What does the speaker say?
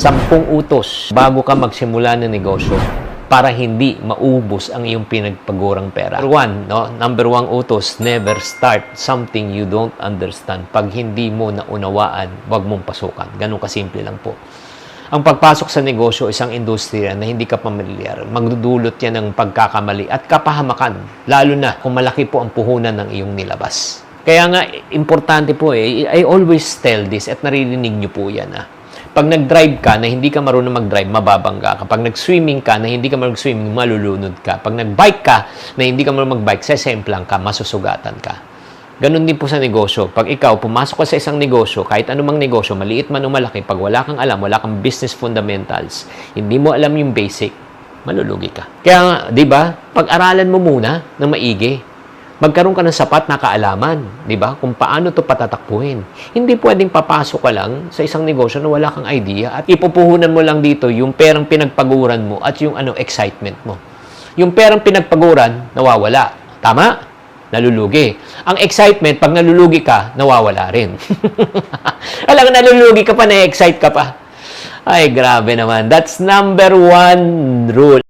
10 utos bago ka magsimula ng negosyo para hindi maubos ang iyong pinagpagurang pera. Number one utos, never start something you don't understand. Pag hindi mo naunawaan, wag mong pasukan. Ganun kasimple lang po. Ang pagpasok sa negosyo, isang industriya na hindi ka pamilyar, magdudulot yan ng pagkakamali at kapahamakan, lalo na kung malaki po ang puhunan ng iyong nilabas. Kaya nga, importante po I always tell this at naririnig nyo po yan. Pag nag-drive ka na hindi ka marunong mag-drive, mababangga ka. Pag nag-swimming ka na hindi ka marunong swimming, malulunod ka. Pag nag-bike ka na hindi ka marunong mag-bike, sesemplang ka, masusugatan ka. Ganon din po sa negosyo. Pag ikaw, pumasok ka sa isang negosyo, kahit anumang negosyo, maliit man o malaki, pag wala kang alam, wala kang business fundamentals, hindi mo alam yung basic, malulugi ka. Kaya nga, di ba, pag-aralan mo muna ng maigi. Magkaroon ka ng sapat na kaalaman, di ba, kung paano ito patatakbuhin. Hindi pwedeng papasok ka lang sa isang negosyo na wala kang idea at ipupuhunan mo lang dito yung perang pinagpaguran mo at yung excitement mo. Yung perang pinagpaguran, nawawala. Tama? Nalulugi. Ang excitement, pag nalulugi ka, nawawala rin. Alam, nalulugi ka pa, na-excite ka pa. Ay, grabe naman. That's number one rule.